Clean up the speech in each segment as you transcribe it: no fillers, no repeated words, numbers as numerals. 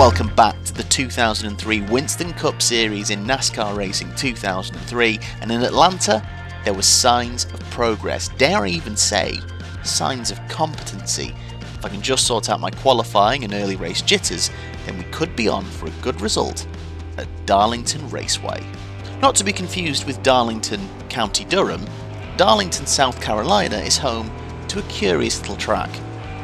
Welcome back to the 2003 Winston Cup Series in NASCAR Racing 2003, and in Atlanta there were signs of progress, dare I even say signs of competency. If I can just sort out my qualifying and early race jitters, then we could be on for a good result at Darlington Raceway. Not to be confused with Darlington, County Durham, Darlington, South Carolina is home to a curious little track.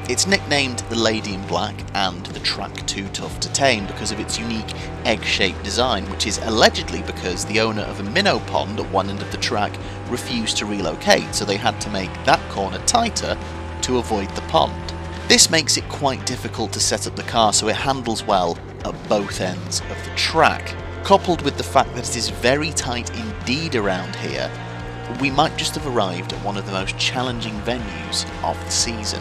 It's nicknamed the Lady in Black and the track Too Tough to Tame because of its unique egg-shaped design, which is allegedly because the owner of a minnow pond at one end of the track refused to relocate, so they had to make that corner tighter to avoid the pond. This makes it quite difficult to set up the car so it handles well at both ends of the track. Coupled with the fact that it is very tight indeed around here, we might just have arrived at one of the most challenging venues of the season.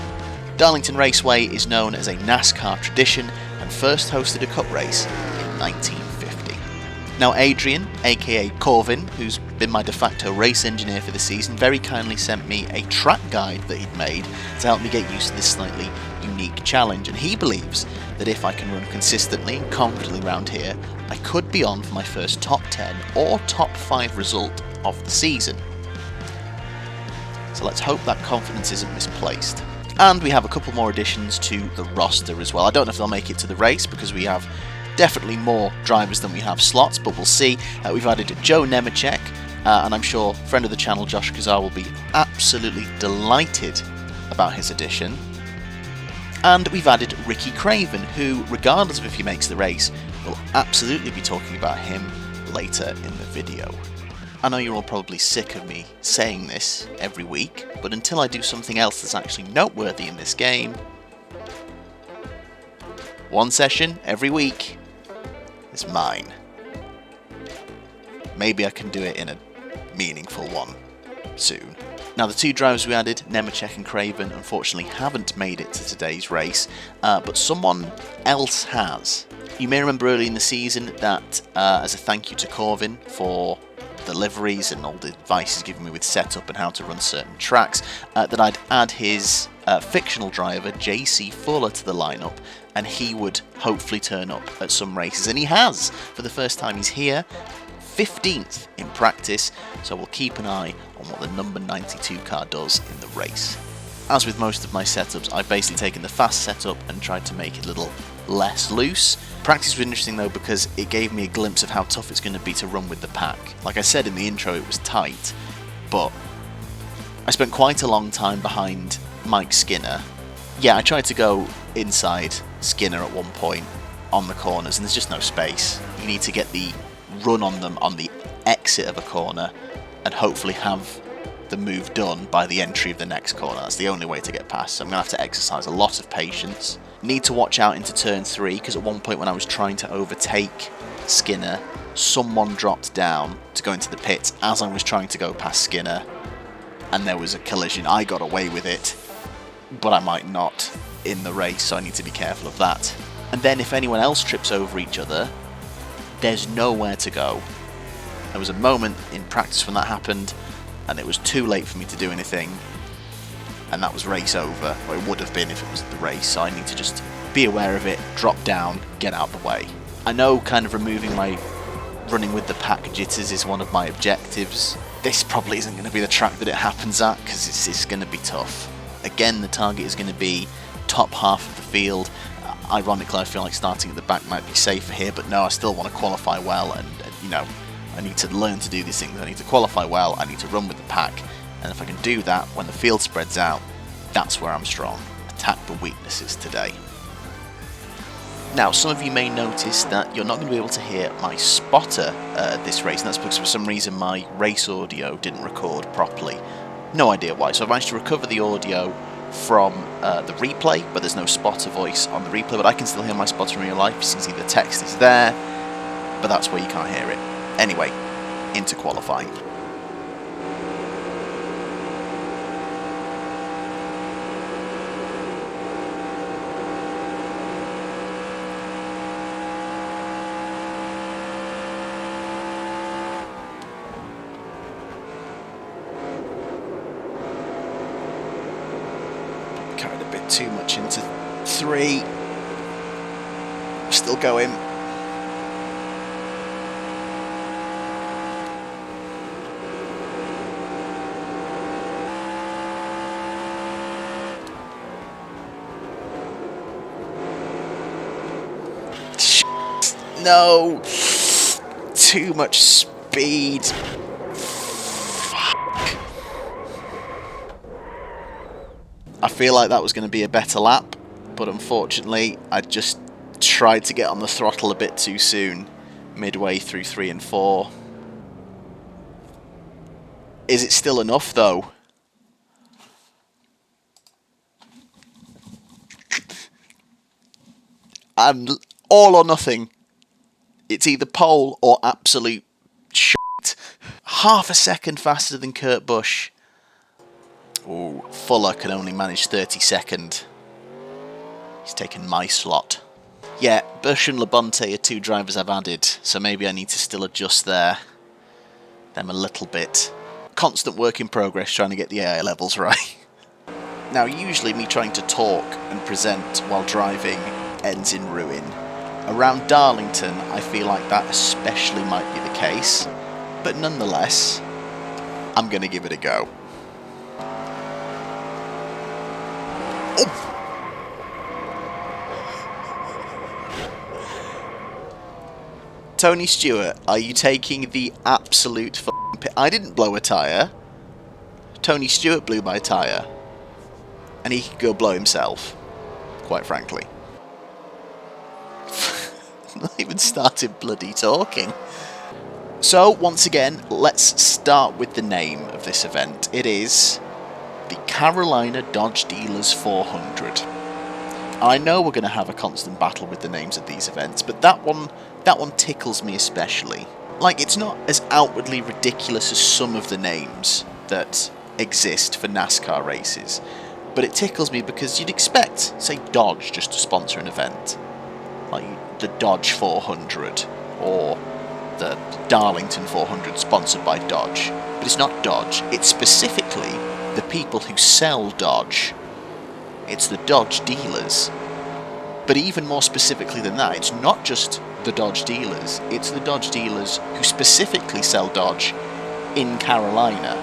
Darlington Raceway is known as a NASCAR Tradition and first hosted a cup race in 1950. Now Adrian, aka Corvin, who's been my de facto race engineer for the season, very kindly sent me a track guide that he'd made to help me get used to this slightly unique challenge, and he believes that if I can run consistently and confidently around here, I could be on for my first top 10 or top 5 result of the season. So let's hope that confidence isn't misplaced. And we have a couple more additions to the roster as well. I don't know if they'll make it to the race because we have definitely more drivers than we have slots, but we'll see. We've added Joe Nemechek, and I'm sure friend of the channel Josh Kazar will be absolutely delighted about his addition. And we've added Ricky Craven, who, regardless of if he makes the race, we'll absolutely be talking about him later in the video. I know you're all probably sick of me saying this every week, but until I do something else that's actually noteworthy in this game, one session every week is mine. Maybe I can do it in a meaningful one soon. Now the two drivers we added, Nemechek and Craven, unfortunately haven't made it to today's race, but someone else has. You may remember early in the season that as a thank you to Corvin for the liveries and all the advice he's given me with setup and how to run certain tracks, that I'd add his fictional driver JC Fuller to the lineup, and he would hopefully turn up at some races, and he has. For the first time he's here, 15th in practice, so we'll keep an eye on what the number 92 car does in the race. As with most of my setups, I've basically taken the fast setup and tried to make it a little less loose. Practice was interesting though because it gave me a glimpse of how tough it's going to be to run with the pack. Like I said in the intro, it was tight, but I spent quite a long time behind Mike Skinner. Yeah, I tried to go inside Skinner at one point on the corners, and there's just no space. You need to get the run on them on the exit of a corner and hopefully have the move done by the entry of the next corner. That's the only way to get past, so I'm going to have to exercise a lot of patience. Need to watch out into turn 3, because at one point when I was trying to overtake Skinner, someone dropped down to go into the pits as I was trying to go past Skinner, and there was a collision. I got away with it, but I might not in the race, so I need to be careful of that. And then if anyone else trips over each other, there's nowhere to go. There was a moment in practice when that happened, and it was too late for me to do anything, and that was race over, or it would have been if it was the race, so I need to just be aware of it, drop down, get out of the way. I know kind of removing my running with the pack jitters is one of my objectives. This probably isn't going to be the track that it happens at, because it's going to be tough. Again, the target is going to be top half of the field. Ironically, I feel like starting at the back might be safer here, but no, I still want to qualify well, and you know, I need to learn to do these things. I need to qualify well, I need to run with the pack, and if I can do that when the field spreads out, that's where I'm strong. Attack the weaknesses today. Now, some of you may notice that you're not going to be able to hear my spotter at this race, and that's because for some reason my race audio didn't record properly. No idea why. So I've managed to recover the audio from the replay, but there's no spotter voice on the replay, but I can still hear my spotter in real life. You can see the text is there, but that's where you can't hear it. Anyway, into qualifying. Carried a bit too much into 3. still going. No! Too much speed. Fuck. I feel like that was going to be a better lap, but unfortunately I just tried to get on the throttle a bit too soon, midway through 3 and 4. Is it still enough though? And all or nothing. It's either pole or absolute shit. Half a second faster than Kurt Busch. Ooh, Fuller can only manage 32nd. He's taken my slot. Yeah, Busch and Labonte are 2 drivers I've added, so maybe I need to still adjust them a little bit. Constant work in progress trying to get the AI levels right. Now, usually me trying to talk and present while driving ends in ruin. Around Darlington, I feel like that especially might be the case, but nonetheless, I'm going to give it a go. Oh. Tony Stewart, are you taking the absolute f***ing piss? I didn't blow a tyre. Tony Stewart blew my tyre. And he could go blow himself, quite frankly. Not even started bloody talking. So, once again, let's start with the name of this event. It is the Carolina Dodge Dealers 400. I know we're going to have a constant battle with the names of these events, but that one tickles me especially. Like, it's not as outwardly ridiculous as some of the names that exist for NASCAR races, but it tickles me because you'd expect, say, Dodge just to sponsor an event. Like the Dodge 400 or the Darlington 400 sponsored by Dodge. But it's not Dodge, it's specifically the people who sell Dodge. It's the Dodge dealers. But even more specifically than that, it's not just the Dodge dealers, it's the Dodge dealers who specifically sell Dodge in Carolina.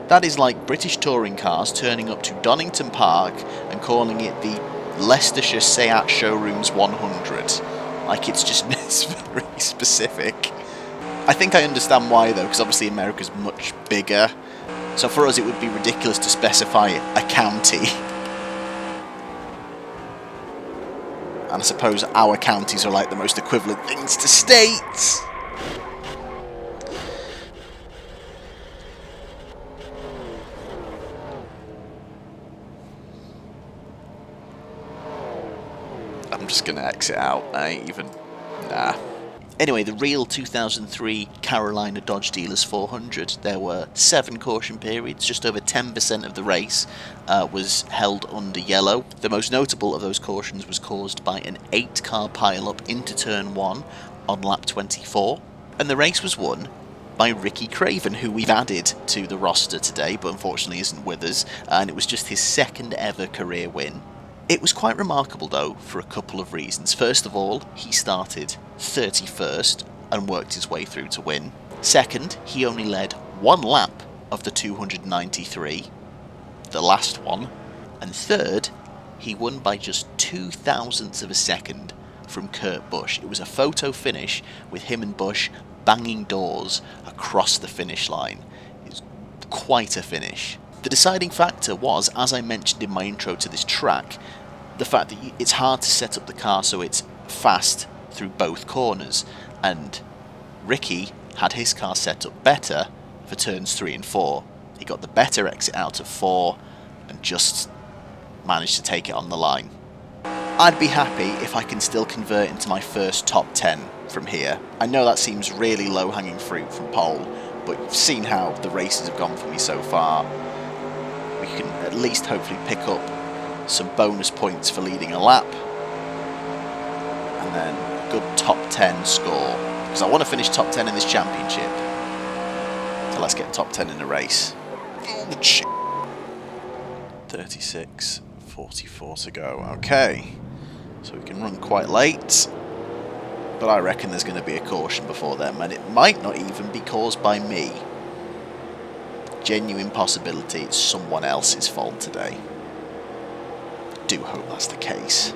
That is like British touring cars turning up to Donington Park and calling it the Leicestershire Seat Showrooms 100. Like, it's just it's very specific. I think I understand why though, because obviously America's much bigger. So for us it would be ridiculous to specify a county. And I suppose our counties are like the most equivalent things to states. I'm just going to exit out. Nah. Anyway, the real 2003 Carolina Dodge Dealers 400, there were 7 caution periods, just over 10% of the race was held under yellow. The most notable of those cautions was caused by an 8-car pile-up into turn 1 on lap 24, and the race was won by Ricky Craven, who we've added to the roster today, but unfortunately isn't with us, and it was just his 2nd ever career win. It was quite remarkable though, for a couple of reasons. First of all, he started 31st and worked his way through to win. Second, he only led 1 lap of the 293, the last one. And third, he won by just 0.02 of a second from Kurt Busch. It was a photo finish with him and Busch banging doors across the finish line. It was quite a finish. The deciding factor was, as I mentioned in my intro to this track, the fact that it's hard to set up the car so it's fast through both corners, and Ricky had his car set up better for turns 3 and 4. He got the better exit out of 4 and just managed to take it on the line. I'd be happy if I can still convert into my first top 10 from here. I know that seems really low-hanging fruit from pole, but you've seen how the races have gone for me so far. We can at least hopefully pick up some bonus points for leading a lap, and then a good top 10 score, because I want to finish top 10 in this championship. So let's get top 10 in the race. 36:44 to go. Okay, so we can run quite late. But I reckon there's going to be a caution before them, and it might not even be caused by me. Genuine possibility it's someone else's fault today. Do hope that's the case.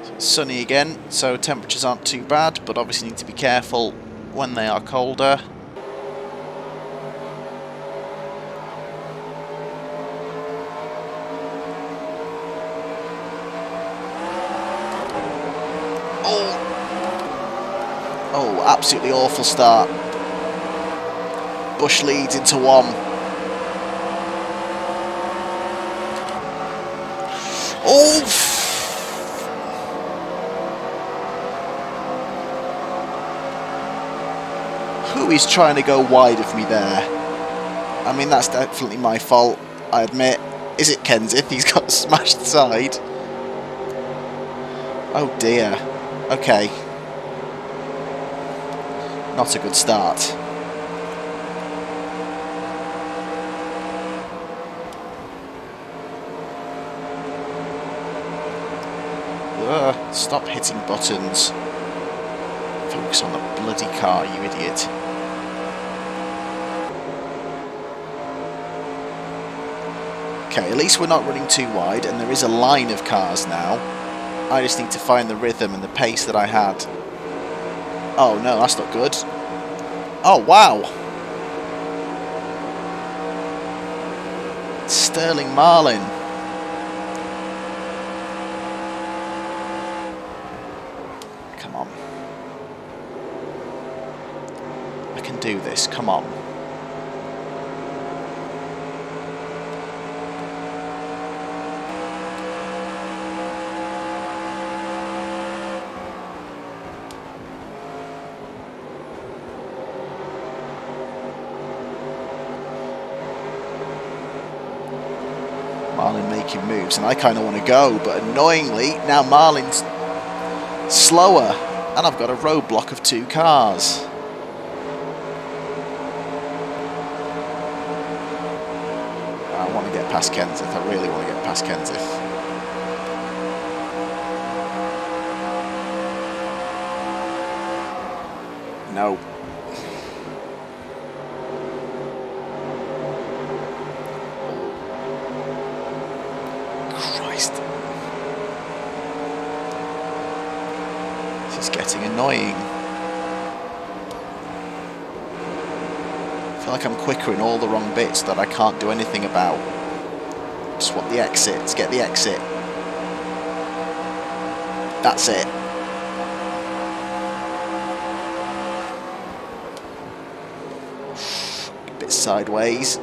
So it's sunny again, so temperatures aren't too bad, but obviously need to be careful when they are colder. Oh, absolutely awful start. Bush leads into one. Oh! Who is trying to go wide of me there? I mean, that's definitely my fault, I admit. Is it Kenseth? He's got a smashed side. Oh dear. Okay. Not a good start. Stop hitting buttons. Focus on the bloody car, you idiot. Okay, at least we're not running too wide, and there is a line of cars now. I just need to find the rhythm and the pace that I had. Oh no, that's not good. Oh wow! Sterling Marlin. Come on. I can do this, come on. Marlin making moves, and I kind of want to go, but annoyingly, now Marlin's slower, and I've got a roadblock of 2 cars. I want to get past Kenseth, I really want to get past Kenseth. No. This is getting annoying. I feel like I'm quicker in all the wrong bits that I can't do anything about. Just want the exit. Let's get the exit. That's it. A bit sideways.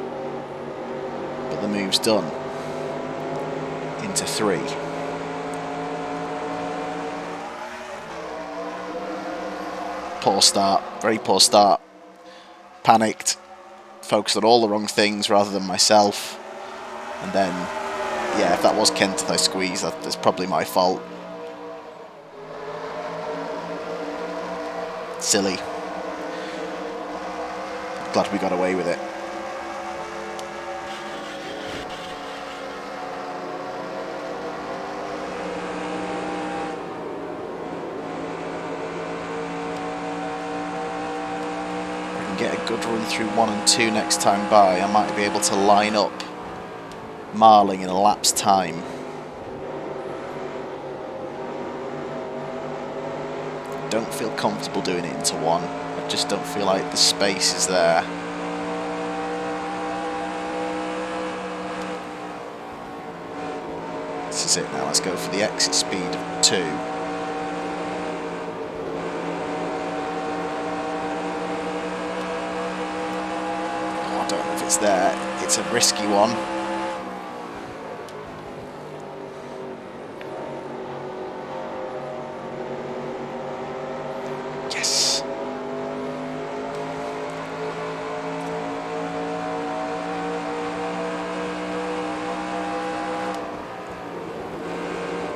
But the move's done. Into 3. Poor start, very poor start. Panicked, focused on all the wrong things rather than myself. And then, yeah, if that was Kenseth I squeezed, that's probably my fault. Silly. Glad we got away with it. Get a good run through 1 and 2 next time by, I might be able to line up Marlin in a lap's time. Don't feel comfortable doing it into 1. I just don't feel like the space is there. This is it now, let's go for the exit speed of 2. I don't know if it's there, it's a risky one. Yes.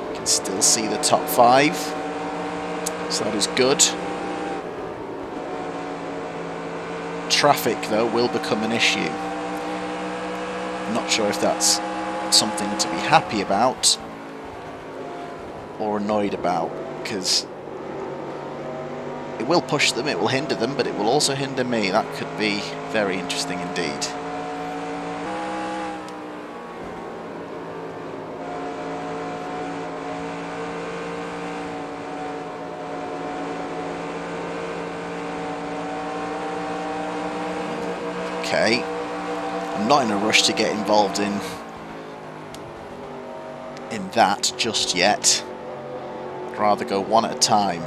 You can still see the top 5, so that is good. Traffic, though, will become an issue. I'm not sure if that's something to be happy about or annoyed about, because It will push them, it will hinder them, but it will also hinder me. That could be very interesting indeed. Okay, I'm not in a rush to get involved in that just yet. I'd rather go one at a time.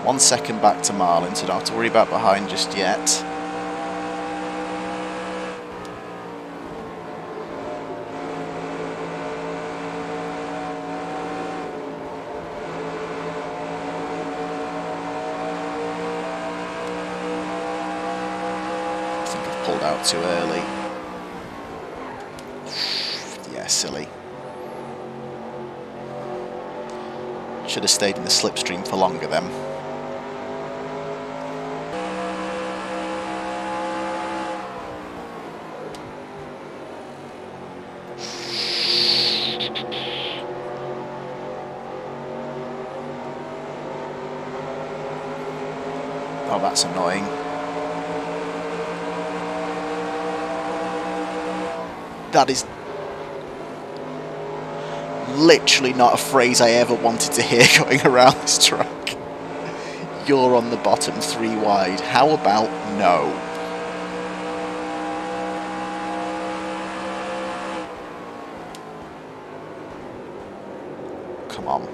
1 second back to Marlin, so don't have to worry about behind just yet. I think I've pulled out too early. Yeah, silly. Should have stayed in the slipstream for longer then. Oh, that's annoying. That is literally not a phrase I ever wanted to hear going around this track. You're on the bottom 3 wide. How about no? Come on.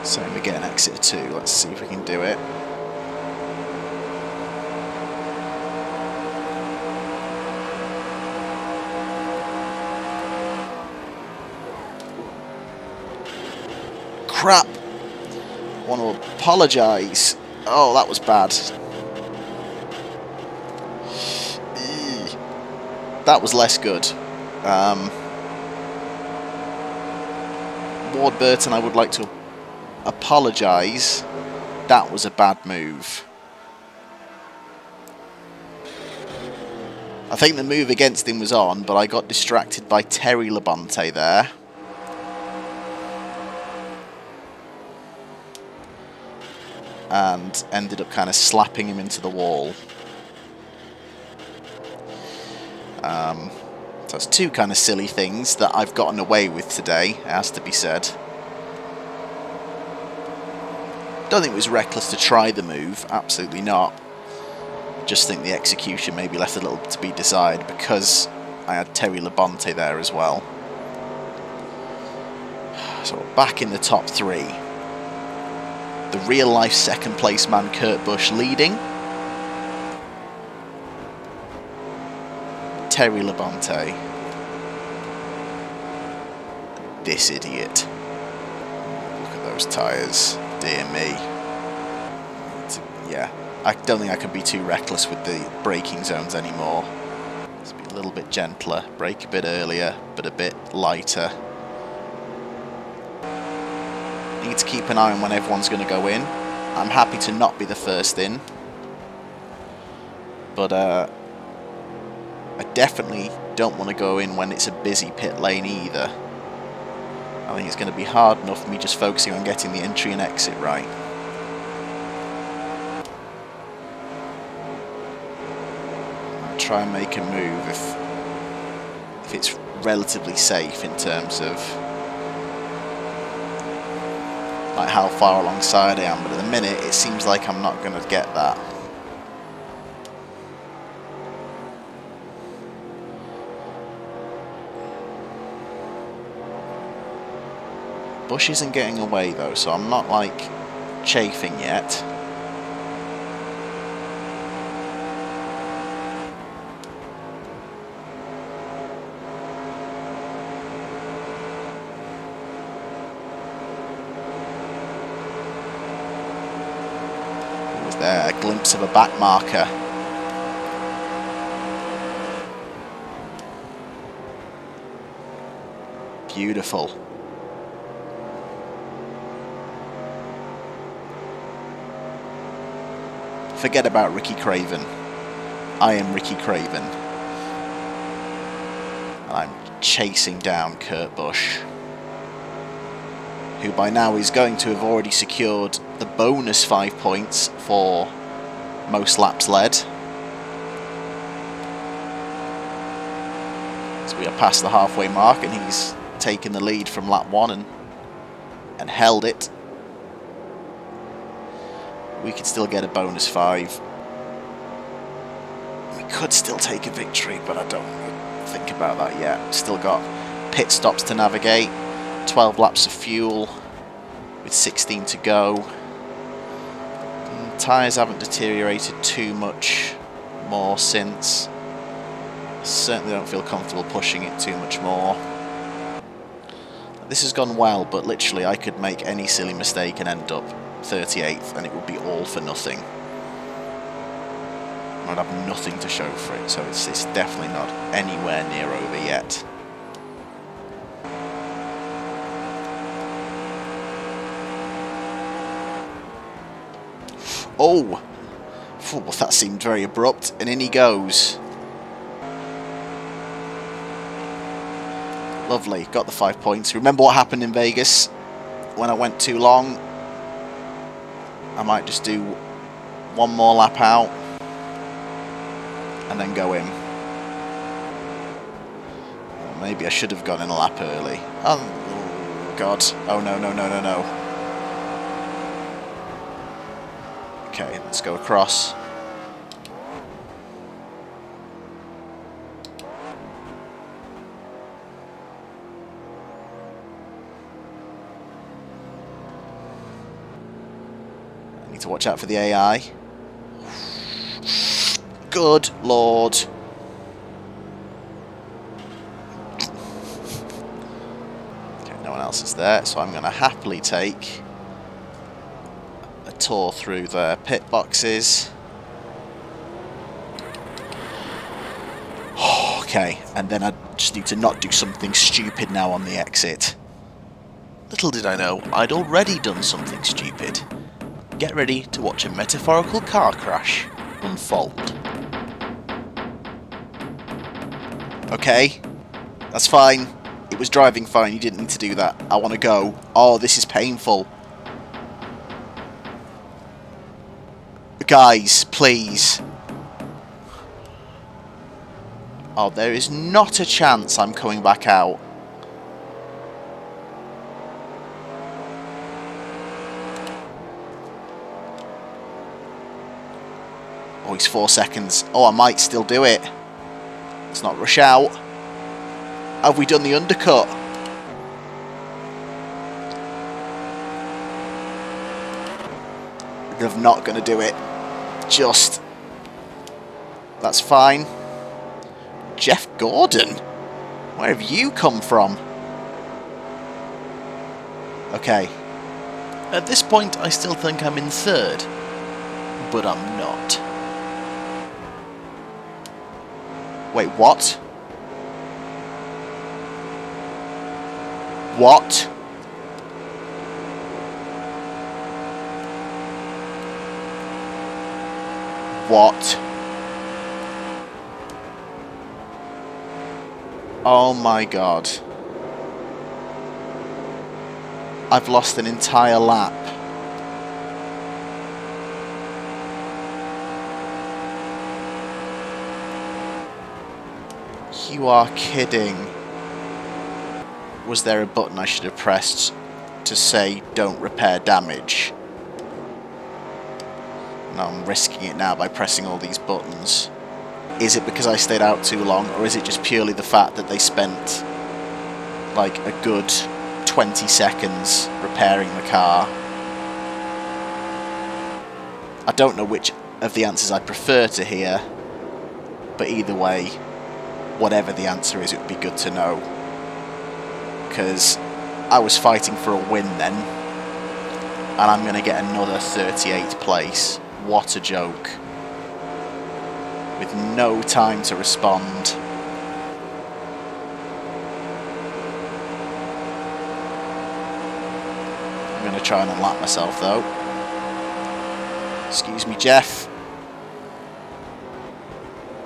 So we get an exit of 2. Let's see if we can do it. Crap! I want to apologise. Oh, that was bad. That was less good. Ward Burton, I would like to apologise. That was a bad move. I think the move against him was on, but I got distracted by Terry Labonte there. And ended up kind of slapping him into the wall. So it's 2 kind of silly things that I've gotten away with today, it has to be said. Don't think it was reckless to try the move, absolutely not. Just think the execution maybe left a little to be desired because I had Terry Labonte there as well. So back in the top 3. The real life second place man Kurt Busch leading. Terry Labonte. This idiot. Look at those tyres. Dear me. Yeah, I don't think I can be too reckless with the braking zones anymore. Let's be a little bit gentler, brake a bit earlier, but a bit lighter. Need to keep an eye on when everyone's going to go in. I'm happy to not be the first in, but I definitely don't want to go in when it's a busy pit lane either. I think it's going to be hard enough for me just focusing on getting the entry and exit right. I'll try and make a move if it's relatively safe in terms of like how far alongside I am, but at the minute it seems like I'm not going to get that. Busch isn't getting away though, so I'm not like chafing yet. Was there a glimpse of a back marker? Beautiful. Forget about Ricky Craven. I am Ricky Craven. And I'm chasing down Kurt Busch, who by now is going to have already secured the bonus 5 points for most laps led. So we are past the halfway mark and he's taken the lead from lap 1 and held it. We could still get a bonus 5. We could still take a victory, but I don't think about that yet. Still got pit stops to navigate, 12 laps of fuel with 16 to go. Tyres haven't deteriorated too much more since. Certainly don't feel comfortable pushing it too much more. This has gone well, but literally I could make any silly mistake and end up 38th and it would be all for nothing. I'd have nothing to show for it, so it's definitely not anywhere near over yet. Oh! Well, that seemed very abrupt, and in he goes. Lovely, got the 5 points. Remember what happened in Vegas when I went too long? I might just do one more lap out and then go in. Or maybe I should have gone in a lap early. Oh God. Oh no, no, no, no, no. Okay, let's go across. I need to watch out for the AI. Good Lord. Okay, no one else is there, so I'm going to happily take a tour through the pit boxes. Okay, and then I just need to not do something stupid now on the exit. Little did I know, I'd already done something stupid. Get ready to watch a metaphorical car crash unfold. Okay, that's fine. It was driving fine, you didn't need to do that. I want to go. Oh, this is painful. Guys, please. Oh, there is not a chance I'm coming back out. Oh, he's 4 seconds. Oh, I might still do it. Let's not rush out. Have we done the undercut? They're not going to do it. Just. That's fine. Jeff Gordon? Where have you come from? Okay. At this point, I still think I'm in third. But I'm not. Wait, what? What? What? Oh my God. I've lost an entire lap. You are kidding. Was there a button I should have pressed to say don't repair damage? No, I'm risking it now by pressing all these buttons. Is it because I stayed out too long, or is it just purely the fact that they spent like a good 20 seconds repairing the car? I don't know which of the answers I prefer to hear, but either way, whatever the answer is, it would be good to know. Because I was fighting for a win then, and I'm going to get another 38th place. What a joke. With no time to respond. I'm going to try and unlap myself though. Excuse me, Jeff.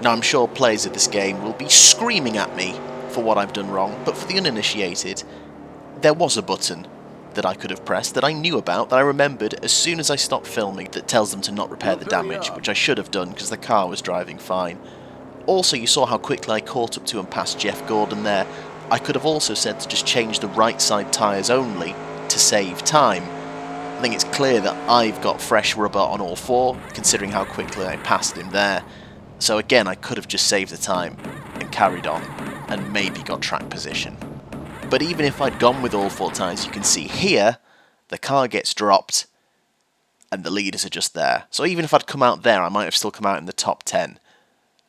Now I'm sure players of this game will be screaming at me for what I've done wrong, but for the uninitiated, there was a button that I could have pressed that I knew about, that I remembered as soon as I stopped filming, that tells them to not repair the damage, which I should have done because the car was driving fine. Also, you saw how quickly I caught up to and passed Jeff Gordon there. I could have also said to just change the right side tyres only to save time. I think it's clear that I've got fresh rubber on all four, considering how quickly I passed him there. So again, I could have just saved the time and carried on, and maybe got track position. But even if I'd gone with all four tyres, you can see here, the car gets dropped, and the leaders are just there. So even if I'd come out there, I might have still come out in the top 10.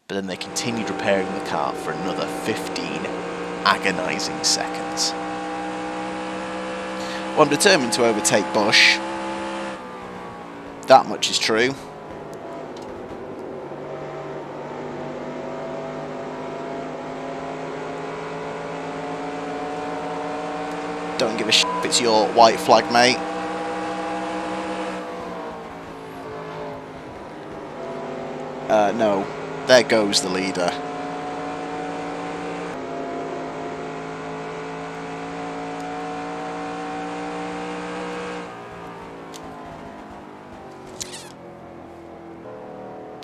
But then they continued repairing the car for another 15 agonising seconds. Well, I'm determined to overtake Bush. That much is true. Don't give a shit if it's your white flag, mate. No. There goes the leader.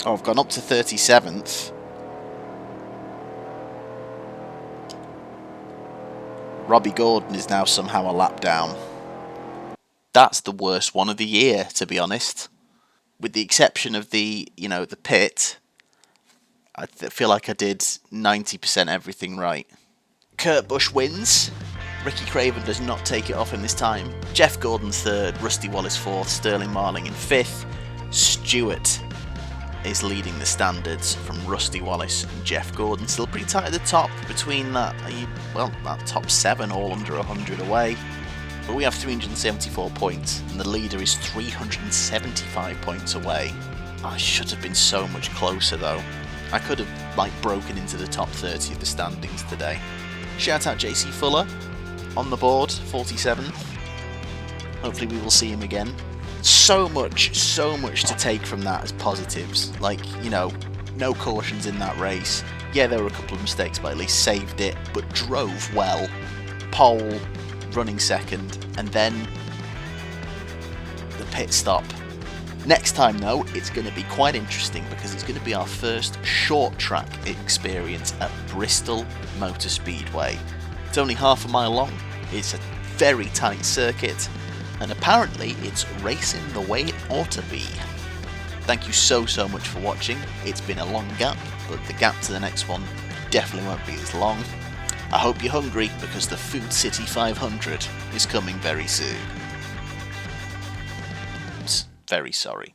Oh, I've gone up to 37th. Robbie Gordon is now somehow a lap down. That's the worst one of the year, to be honest. With the exception of the pit, I feel like I did 90% everything right. Kurt Busch wins. Ricky Craven does not take it off him this time. Jeff Gordon third, Rusty Wallace fourth, Sterling Marling in fifth. Stewart is leading the standards from Rusty Wallace and Jeff Gordon. Still pretty tight at the top between that top 7 all under 100 away. But we have 374 points and the leader is 375 points away. I should have been so much closer though. I could have broken into the top 30 of the standings today. Shout out JC Fuller on the board, 47th. Hopefully we will see him again. So much to take from that as positives. No cautions in that race. Yeah, there were a couple of mistakes, but at least saved it, but drove well. Pole, running second, and then the pit stop. Next time though, it's going to be quite interesting because it's going to be our first short track experience at Bristol Motor Speedway. It's only half a mile long, it's a very tight circuit, and apparently it's racing the way it ought to be. Thank you so much for watching. It's been a long gap, but the gap to the next one definitely won't be as long. I hope you're hungry because the Food City 500 is coming very soon. Very sorry.